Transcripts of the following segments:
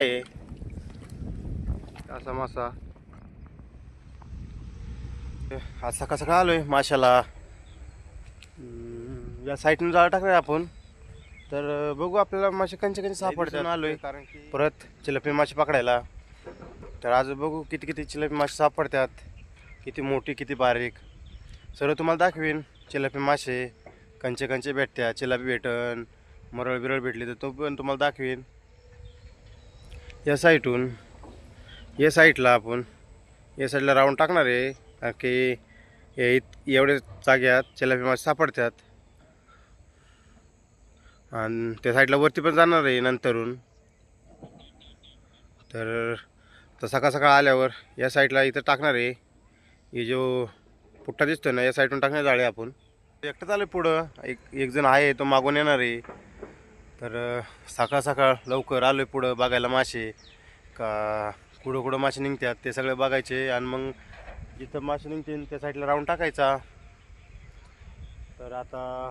आहे असा मासा. आज सकाळ सकाळ आलोय माशाला. या साईडून जाळं टाकणार आपण. तर बघू आपल्याला मासे कंचे कंचे सापडतात. आलोय कारण की परत चिलपी मासे पकडायला. तर आज बघू किती किती चिलपी मासे सापडतात, किती मोठी किती बारीक. सर्व तुम्हाला दाखवीन. चिलपी मासे कंचे कंचे भेटत्या, चिलापी भेटन, मरळ बिरळ भेटली तर तो पण तुम्हाला दाखवीन. या साईडून या साईडला आपण या साईडला राऊंड टाकणार आहे कारण की एवढे जाग्यात चिलापी मासे सापडतात. आणि त्या साईडला वरती पण जाणार आहे नंतरून. तर सकाळ सकाळ आल्यावर या साईडला इथं टाकणार आहे. हे जो पुट्टा दिसतोय ना, या साईडून टाकणार जाळे आपण. एकटंच आलं पुढं, एक जण आहे तो मागून येणार आहे. तर सकाळ सकाळ लवकर आलो आहे पुढं बघायला मासे का कुठं कुठं मासे निघतात ते सगळे बघायचे. आणि मग जिथं मासे निघतील त्या साईडला राऊंड टाकायचा. तर आता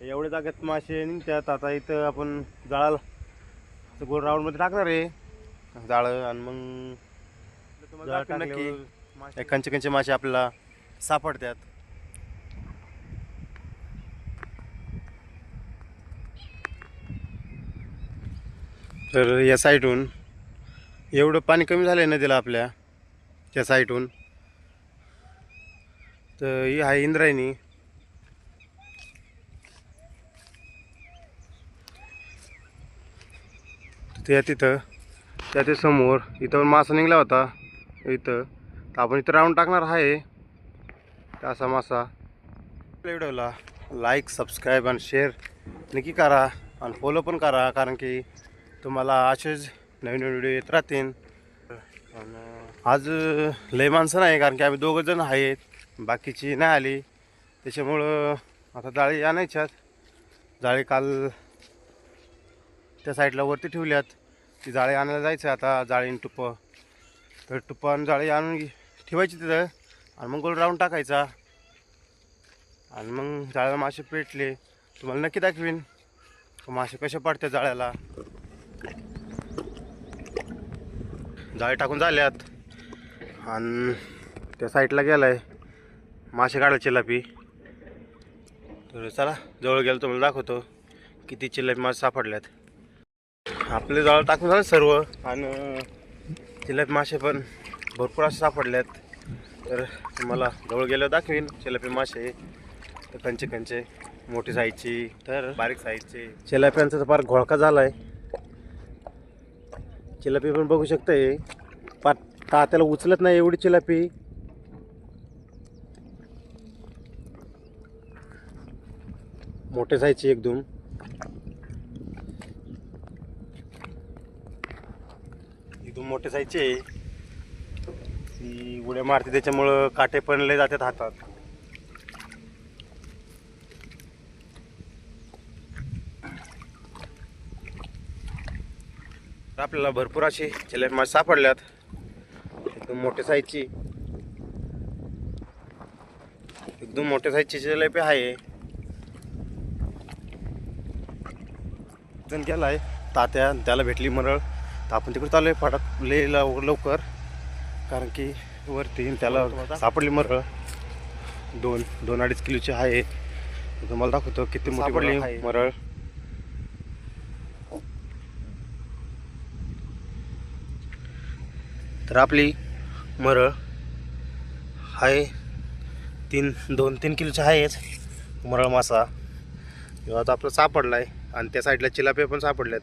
एवढ्या जागेत मासे निघतात. आता इथं आपण जाळाला गोल राऊंडमध्ये टाकणार आहे जाळं. आणि मग तुम्हाला नक्की कंचे कंचे मासे आपल्याला सापडतात. तर या साईडून एवढं पाणी कमी झालं आहे नदीला आपल्या त्या साईडून. तर ही आहे इंद्रायणी. तिथं त्या समोर इथं मासा निघला होता इथं. तर आपण इथं राऊंड टाकणार आहे असा मासा. व्हिडिओला लाईक सबस्क्राईब आणि शेअर नक्की करा आणि फॉलो पण करा कारण की तुम्हाला असेच नवीन नवीन व्हिडिओ येत राहतील. आज लय माणसं नाही कारण की आम्ही दोघं जण आहेत, बाकीची नाही आली. त्याच्यामुळं आता जाळी आणायच्यात. जाळी काल त्या साईडला वरती ठेवल्यात. ती जाळी आणायला जायचं आता. जाळीन टुप्पं तर टुप्पं आणि जाळी आणून ठेवायची तिथं आणि मग गोल राऊंड टाकायचा. आणि मग जाळ्याला मासे पेटले तुम्हाला नक्की दाखवीन मासे कसे पडतात जाळ्याला. जाळे टाकून झाल्यात आणि त्या साईडला गेलाय मासे काढायला चिलापी. तर चला जवळ गेलो तुम्हाला दाखवतो किती चिलापी मासे सापडल्यात. आपले जाळं टाकून झालं सर्व आणि चिलापी मासे पण भरपूर असे सापडल्यात. तर तुम्हाला जवळ गेलं दाखवीन चिलापी मासे. तर कंचे कंचे मोठी साईजची तर बारीक साईजचे चिलाप्यांचा तर फार घोळका झाला आहे. चिलापी पण बघू शकताय पार तात्याला उचलत नाही एवढी चिलापी. मोठे साईजची एकदम. एकदम मोठे साईजचे. ती उड्या मारते त्याच्यामुळं काटे पण लय जातात हातात. आपल्याला भरपूर असे चिलापी मासे सापडल्यात. एकदम मोठ्या साईजची एकदम मोठ्या साईजची चिलापी आहे. जण गेलाय तात्या त्याला भेटली मरळ. तर आपण तिकडे चालू आहे फाटात लवकर कारण की वरती त्याला सापडली मरळ. 2-2.5 किलोची आहे. तुम्हाला दाखवतो किती मोठी पडली मरळ. तर आपली मरळ आहे 2-3 किलोची आहेच मरळ मासा. आता आपला सापडला आहे आणि त्या साईडला चिलापे पण सापडल्यात.